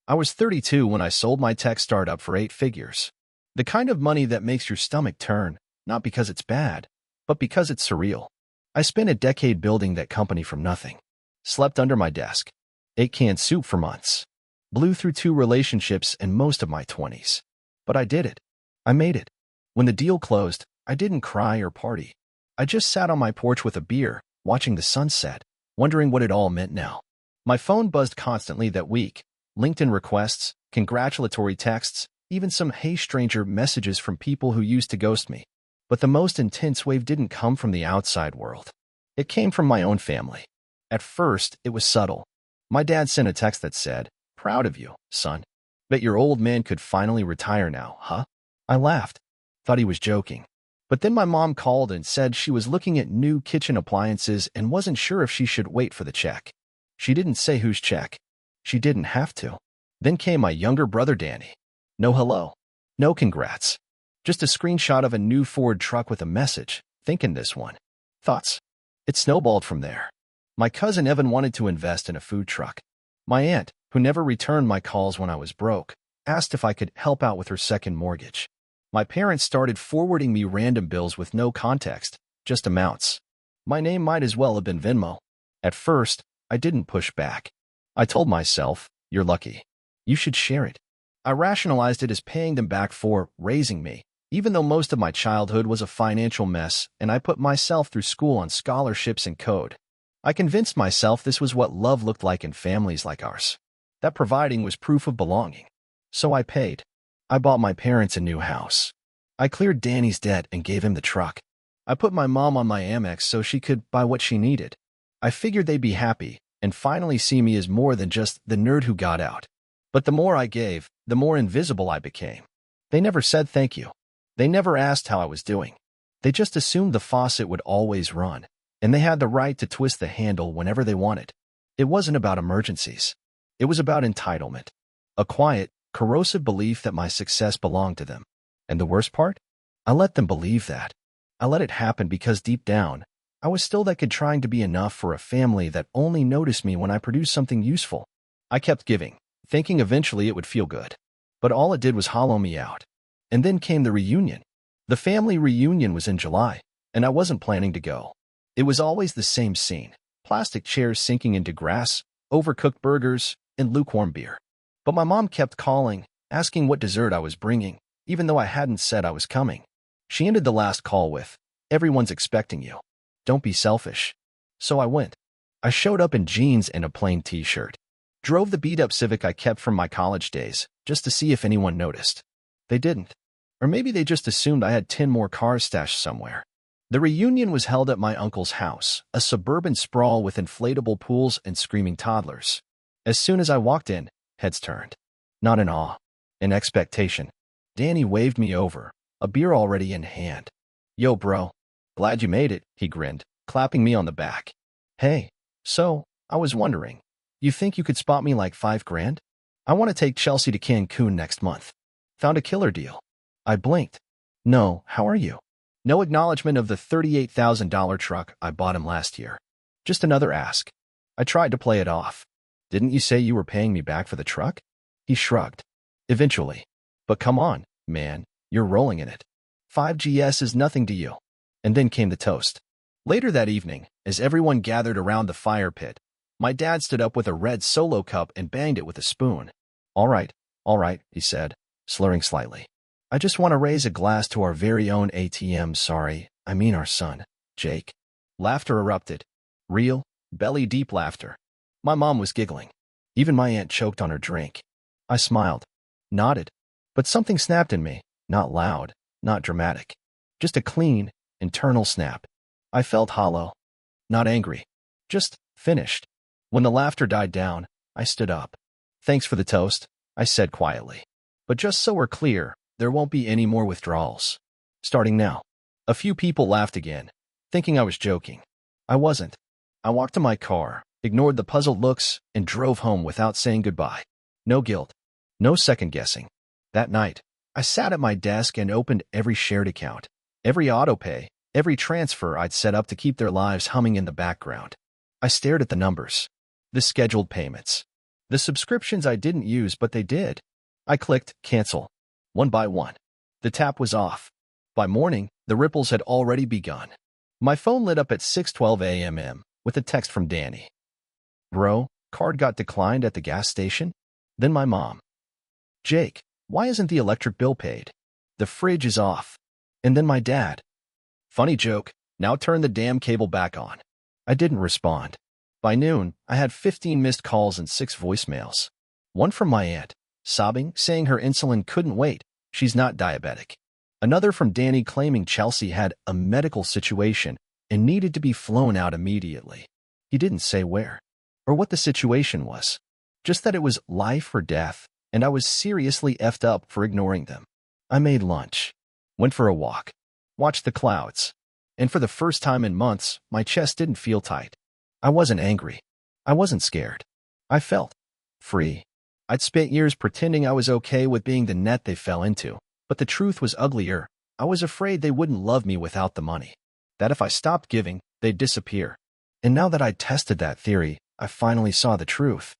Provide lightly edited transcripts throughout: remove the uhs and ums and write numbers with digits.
I was 32 when I sold my tech startup for 8 figures. The kind of money that makes your stomach turn, not because it's bad, but because it's surreal. I spent a decade building that company from nothing. Slept under my desk. Ate canned soup for months. Blew through 2 relationships and most of my 20s. But I did it. I made it. When the deal closed, I didn't cry or party. I just sat on my porch with a beer, watching the sunset, wondering what it all meant now. My phone buzzed constantly that week. LinkedIn requests, congratulatory texts, even some "hey stranger" messages from people who used to ghost me. But the most intense wave didn't come from the outside world. It came from my own family. At first, it was subtle. My dad sent a text that said, "Proud of you, son. Bet your old man could finally retire now, huh?" I laughed. Thought he was joking. But then my mom called and said she was looking at new kitchen appliances and wasn't sure if she should wait for the check. She didn't say whose check. She didn't have to. Then came my younger brother Danny. No hello. No congrats. Just a screenshot of a new Ford truck with a message, thinking this one. Thoughts? It snowballed from there. My cousin Evan wanted to invest in a food truck. My aunt, who never returned my calls when I was broke, asked if I could help out with her second mortgage. My parents started forwarding me random bills with no context, just amounts. My name might as well have been Venmo. At first, I didn't push back. I told myself, "You're lucky. You should share it." I rationalized it as paying them back for raising me, even though most of my childhood was a financial mess and I put myself through school on scholarships and code. I convinced myself this was what love looked like in families like ours, that providing was proof of belonging. So I paid. I bought my parents a new house. I cleared Danny's debt and gave him the truck. I put my mom on my Amex so she could buy what she needed. I figured they'd be happy and finally see me as more than just the nerd who got out. But the more I gave, the more invisible I became. They never said thank you. They never asked how I was doing. They just assumed the faucet would always run, and they had the right to twist the handle whenever they wanted. It wasn't about emergencies. It was about entitlement. A quiet, corrosive belief that my success belonged to them. And the worst part? I let them believe that. I let it happen because deep down, I was still that kid trying to be enough for a family that only noticed me when I produced something useful. I kept giving, thinking eventually it would feel good. But all it did was hollow me out. And then came the reunion. The family reunion was in July, and I wasn't planning to go. It was always the same scene. Plastic chairs sinking into grass, overcooked burgers, and lukewarm beer. But my mom kept calling, asking what dessert I was bringing, even though I hadn't said I was coming. She ended the last call with, "Everyone's expecting you. Don't be selfish." So I went. I showed up in jeans and a plain t-shirt. Drove the beat-up Civic I kept from my college days, just to see if anyone noticed. They didn't. Or maybe they just assumed I had 10 more cars stashed somewhere. The reunion was held at my uncle's house, a suburban sprawl with inflatable pools and screaming toddlers. As soon as I walked in, heads turned. Not in awe, in expectation. Danny waved me over, a beer already in hand. "Yo, bro. Glad you made it," he grinned, clapping me on the back. "Hey, so, I was wondering, you think you could spot me like $5 grand? I want to take Chelsea to Cancun next month. Found a killer deal." I blinked. "No, how are you?" No acknowledgement of the $38,000 truck I bought him last year. Just another ask. I tried to play it off. "Didn't you say you were paying me back for the truck?" He shrugged. "Eventually. But come on, man, you're rolling in it. 5GS is nothing to you." And then came the toast. Later that evening, as everyone gathered around the fire pit, my dad stood up with a red Solo cup and banged it with a spoon. All right, he said, slurring slightly. "I just want to raise a glass to our very own ATM, sorry, I mean our son, Jake." Laughter erupted. Real, belly-deep laughter. My mom was giggling. Even my aunt choked on her drink. I smiled, nodded, but something snapped in me, not loud, not dramatic. Just a clean, internal snap. I felt hollow. Not angry. Just finished. When the laughter died down, I stood up. "Thanks for the toast," I said quietly. "But just so we're clear, there won't be any more withdrawals. Starting now." A few people laughed again, thinking I was joking. I wasn't. I walked to my car, ignored the puzzled looks, and drove home without saying goodbye. No guilt. No second-guessing. That night, I sat at my desk and opened every shared account, every autopay, every transfer I'd set up to keep their lives humming in the background. I stared at the numbers, the scheduled payments, The subscriptions I didn't use, but they did. I clicked cancel. One by one. The tap was off. By morning, the ripples had already begun. My phone lit up at 6:12 a.m. with a text from Danny. Bro, card got declined at the gas station? Then my mom. Jake, why isn't the electric bill paid? The fridge is off. And then my dad. Funny joke, now turn the damn cable back on. I didn't respond. By noon, I had 15 missed calls and 6 voicemails. One from my aunt, sobbing, saying her insulin couldn't wait, she's not diabetic. Another from Danny claiming Chelsea had a medical situation and needed to be flown out immediately. He didn't say where or what the situation was, just that it was life or death, and I was seriously effed up for ignoring them. I made lunch, went for a walk, watched the clouds, and for the first time in months, my chest didn't feel tight. I wasn't angry. I wasn't scared. I felt free. I'd spent years pretending I was okay with being the net they fell into, but the truth was uglier. I was afraid they wouldn't love me without the money, that if I stopped giving, they'd disappear. And now that I'd tested that theory, I finally saw the truth.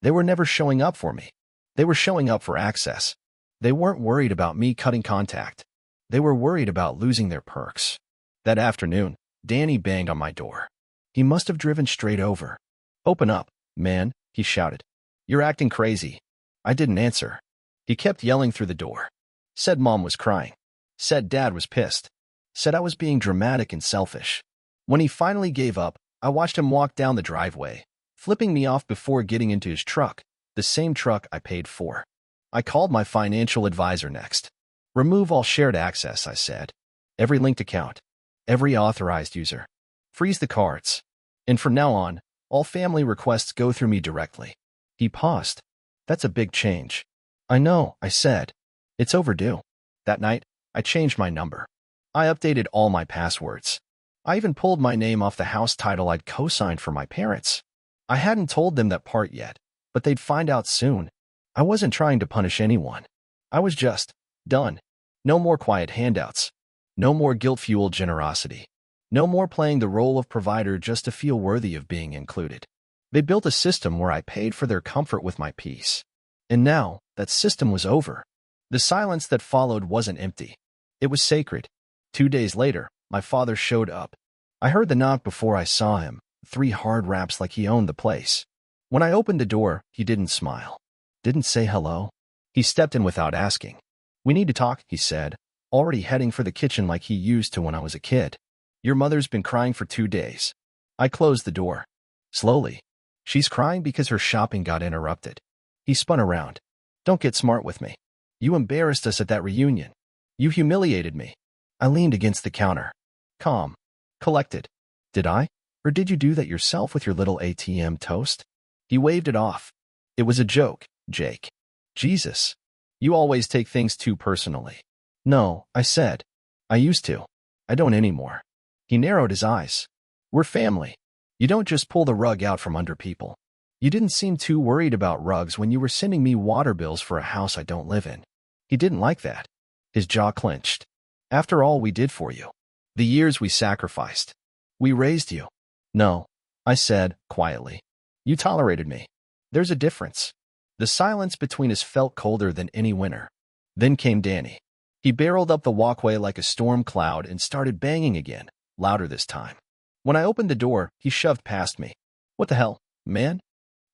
They were never showing up for me. They were showing up for access. They weren't worried about me cutting contact. They were worried about losing their perks. That afternoon, Danny banged on my door. He must have driven straight over. Open up, man, he shouted. You're acting crazy. I didn't answer. He kept yelling through the door. Said mom was crying. Said dad was pissed. Said I was being dramatic and selfish. When he finally gave up, I watched him walk down the driveway, flipping me off before getting into his truck, the same truck I paid for. I called my financial advisor next. Remove all shared access, I said. Every linked account. Every authorized user. Freeze the cards. And from now on, all family requests go through me directly. He paused. That's a big change. I know, I said. It's overdue. That night, I changed my number. I updated all my passwords. I even pulled my name off the house title I'd co-signed for my parents. I hadn't told them that part yet, but they'd find out soon. I wasn't trying to punish anyone. I was just done. No more quiet handouts. No more guilt-fueled generosity. No more playing the role of provider just to feel worthy of being included. They built a system where I paid for their comfort with my peace. And now, that system was over. The silence that followed wasn't empty. It was sacred. 2 days later, my father showed up. I heard the knock before I saw him, 3 hard raps like he owned the place. When I opened the door, he didn't smile. Didn't say hello. He stepped in without asking. We need to talk, he said, already heading for the kitchen like he used to when I was a kid. Your mother's been crying for 2 days. I closed the door. Slowly. She's crying because her shopping got interrupted. He spun around. Don't get smart with me. You embarrassed us at that reunion. You humiliated me. I leaned against the counter. Calm. Collected. Did I? Or did you do that yourself with your little ATM toast? He waved it off. It was a joke, Jake. Jesus. You always take things too personally. No, I said. I used to. I don't anymore. He narrowed his eyes. We're family. You don't just pull the rug out from under people. You didn't seem too worried about rugs when you were sending me water bills for a house I don't live in. He didn't like that. His jaw clenched. After all we did for you. The years we sacrificed. We raised you. No, I said, quietly. You tolerated me. There's a difference. The silence between us felt colder than any winter. Then came Danny. He barreled up the walkway like a storm cloud and started banging again, louder this time. When I opened the door, he shoved past me. What the hell, man?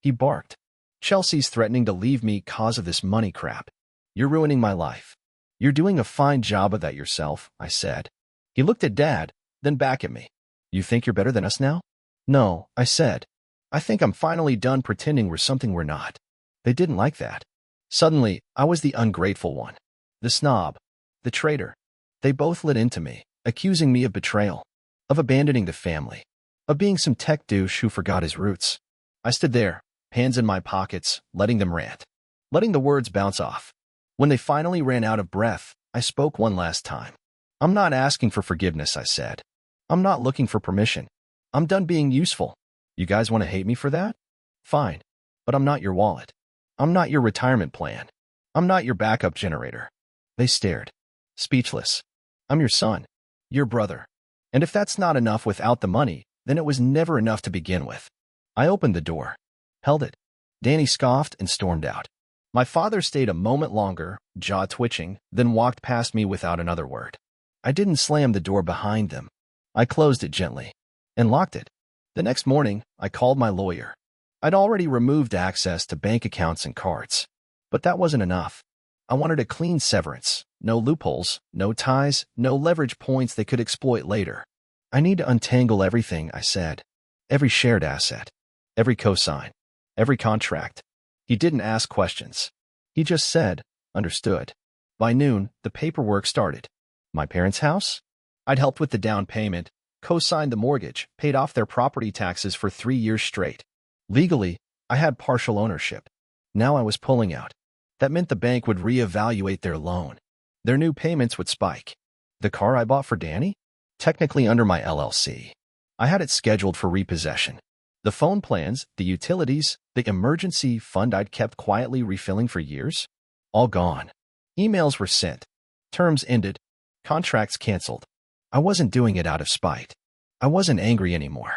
He barked. Chelsea's threatening to leave me cause of this money crap. You're ruining my life. You're doing a fine job of that yourself, I said. He looked at Dad, then back at me. You think you're better than us now? No, I said. I think I'm finally done pretending we're something we're not. They didn't like that. Suddenly, I was the ungrateful one. The snob. The traitor. They both lit into me, accusing me of betrayal, of abandoning the family, of being some tech douche who forgot his roots. I stood there, hands in my pockets, letting them rant, letting the words bounce off. When they finally ran out of breath, I spoke one last time. I'm not asking for forgiveness, I said. I'm not looking for permission. I'm done being useful. You guys want to hate me for that? Fine. But I'm not your wallet. I'm not your retirement plan. I'm not your backup generator. They stared, speechless. I'm your son, your brother. And if that's not enough without the money, then it was never enough to begin with. I opened the door, held it, Danny scoffed and stormed out. My father stayed a moment longer, jaw twitching, then walked past me without another word. I didn't slam the door behind them. I closed it gently and locked it. The next morning, I called my lawyer. I'd already removed access to bank accounts and cards. But that wasn't enough. I wanted a clean severance. No loopholes, no ties, no leverage points they could exploit later. I need to untangle everything, I said. Every shared asset. Every cosign. Every contract. He didn't ask questions. He just said, understood. By noon, the paperwork started. My parents' house? I'd helped with the down payment, co-signed the mortgage, paid off their property taxes for 3 years straight. Legally, I had partial ownership. Now I was pulling out. That meant the bank would reevaluate their loan. Their new payments would spike. The car I bought for Danny? Technically under my LLC. I had it scheduled for repossession. The phone plans, the utilities, the emergency fund I'd kept quietly refilling for years? All gone. Emails were sent. Terms ended. Contracts canceled. I wasn't doing it out of spite. I wasn't angry anymore.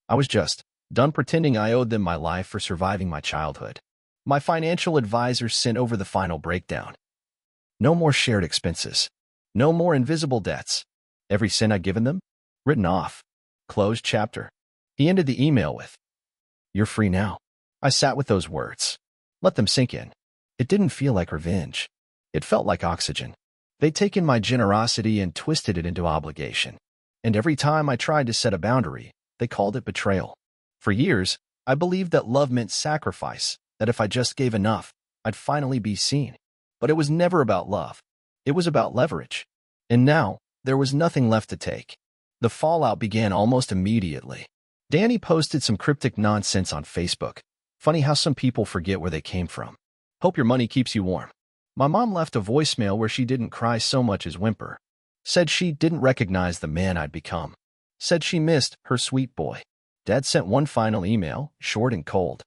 I was just done pretending I owed them my life for surviving my childhood. My financial advisor sent over the final breakdown. No more shared expenses. No more invisible debts. Every cent I'd given them? Written off. Closed chapter. He ended the email with, "You're free now." I sat with those words. Let them sink in. It didn't feel like revenge. It felt like oxygen. They'd taken my generosity and twisted it into obligation. And every time I tried to set a boundary, they called it betrayal. For years, I believed that love meant sacrifice, that if I just gave enough, I'd finally be seen. But it was never about love. It was about leverage. And now, there was nothing left to take. The fallout began almost immediately. Danny posted some cryptic nonsense on Facebook. Funny how some people forget where they came from. Hope your money keeps you warm. My mom left a voicemail where she didn't cry so much as whimper. Said she didn't recognize the man I'd become. Said she missed her sweet boy. Dad sent one final email, short and cold.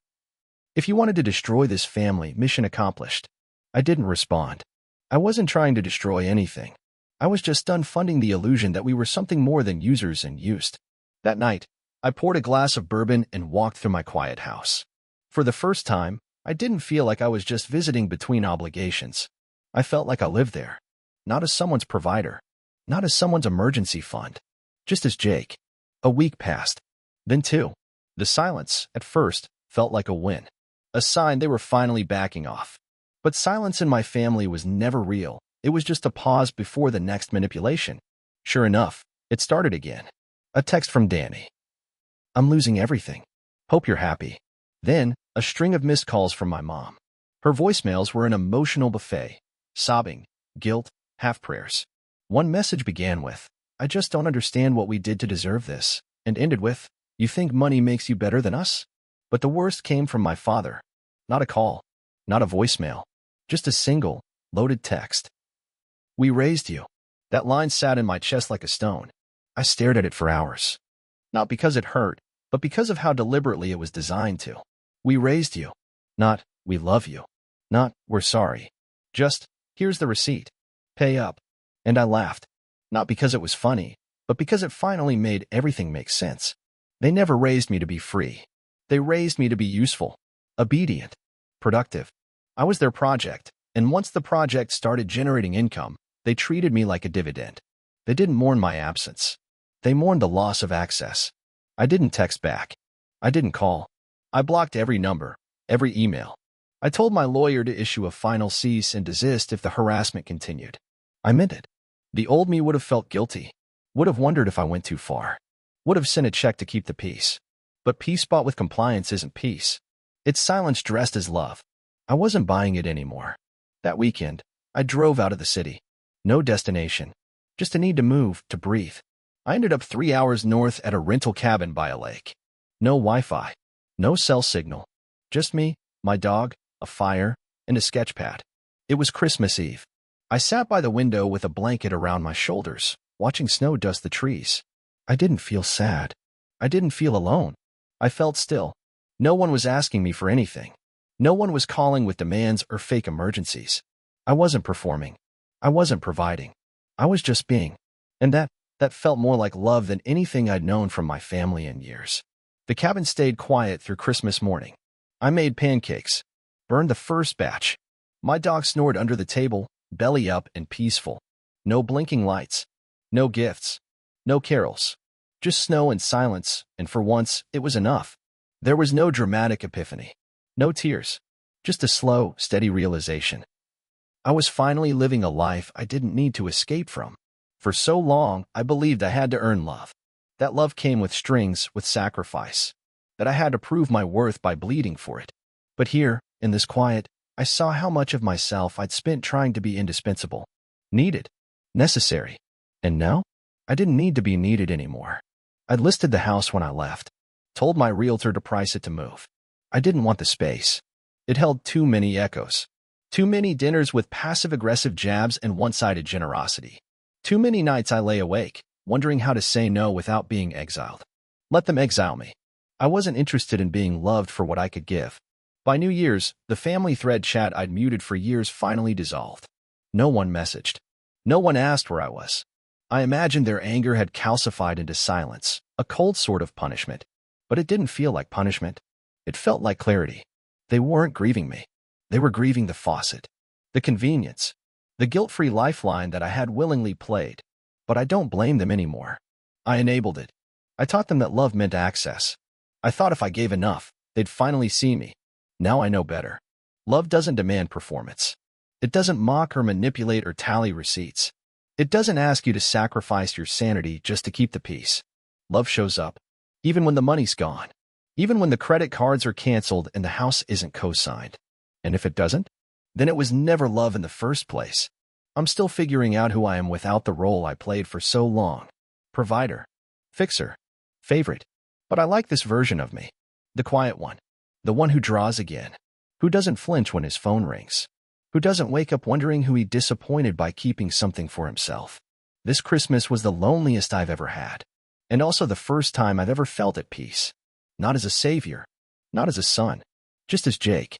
"If you wanted to destroy this family, mission accomplished." I didn't respond. I wasn't trying to destroy anything. I was just done funding the illusion that we were something more than users and used. That night, I poured a glass of bourbon and walked through my quiet house. For the first time, I didn't feel like I was just visiting between obligations. I felt like I lived there. Not as someone's provider. Not as someone's emergency fund. Just as Jake. A week passed. Then two. The silence, at first, felt like a win. A sign they were finally backing off. But silence in my family was never real. It was just a pause before the next manipulation. Sure enough, it started again. A text from Danny. "I'm losing everything. Hope you're happy." Then, a string of missed calls from my mom. Her voicemails were an emotional buffet. Sobbing, guilt, half-prayers. One message began with, "I just don't understand what we did to deserve this," and ended with, "You think money makes you better than us?" But the worst came from my father. Not a call. Not a voicemail. Just a single, loaded text. "We raised you." That line sat in my chest like a stone. I stared at it for hours. Not because it hurt, but because of how deliberately it was designed to. "We raised you." Not, "We love you." Not, "We're sorry." Just, "Here's the receipt. Pay up." And I laughed. Not because it was funny, but because it finally made everything make sense. They never raised me to be free. They raised me to be useful, obedient, productive. I was their project, and once the project started generating income, they treated me like a dividend. They didn't mourn my absence. They mourned the loss of access. I didn't text back. I didn't call. I blocked every number, every email. I told my lawyer to issue a final cease and desist if the harassment continued. I meant it. The old me would have felt guilty, would have wondered if I went too far, would have sent a check to keep the peace. But peace bought with compliance isn't peace. It's silence dressed as love. I wasn't buying it anymore. That weekend, I drove out of the city. No destination. Just a need to move, to breathe. I ended up 3 hours north at a rental cabin by a lake. No Wi-Fi. No cell signal. Just me, my dog, a fire, and a sketch pad. It was Christmas Eve. I sat by the window with a blanket around my shoulders, watching snow dust the trees. I didn't feel sad. I didn't feel alone. I felt still. No one was asking me for anything. No one was calling with demands or fake emergencies. I wasn't performing. I wasn't providing. I was just being. And that felt more like love than anything I'd known from my family in years. The cabin stayed quiet through Christmas morning. I made pancakes, burned the first batch. My dog snored under the table, belly up and peaceful. No blinking lights, no gifts, no carols. Just snow and silence, and for once, it was enough. There was no dramatic epiphany, no tears, just a slow, steady realization. I was finally living a life I didn't need to escape from. For so long, I believed I had to earn love. That love came with strings, with sacrifice. That I had to prove my worth by bleeding for it. But here, in this quiet, I saw how much of myself I'd spent trying to be indispensable, needed, necessary. And now, I didn't need to be needed anymore. I'd listed the house when I left, told my realtor to price it to move. I didn't want the space. It held too many echoes. Too many dinners with passive-aggressive jabs and one-sided generosity. Too many nights I lay awake, wondering how to say no without being exiled. Let them exile me. I wasn't interested in being loved for what I could give. By New Year's, the family thread chat I'd muted for years finally dissolved. No one messaged. No one asked where I was. I imagined their anger had calcified into silence, a cold sort of punishment. But it didn't feel like punishment. It felt like clarity. They weren't grieving me. They were grieving the faucet, the convenience, the guilt-free lifeline that I had willingly played. But I don't blame them anymore. I enabled it. I taught them that love meant access. I thought if I gave enough, they'd finally see me. Now I know better. Love doesn't demand performance. It doesn't mock or manipulate or tally receipts. It doesn't ask you to sacrifice your sanity just to keep the peace. Love shows up, even when the money's gone, even when the credit cards are canceled and the house isn't co-signed. And if it doesn't, then it was never love in the first place. I'm still figuring out who I am without the role I played for so long. Provider, fixer, favorite. But I like this version of me. The quiet one. The one who draws again. Who doesn't flinch when his phone rings. Who doesn't wake up wondering who he disappointed by keeping something for himself. This Christmas was the loneliest I've ever had. And also the first time I've ever felt at peace. Not as a savior. Not as a son. Just as Jake.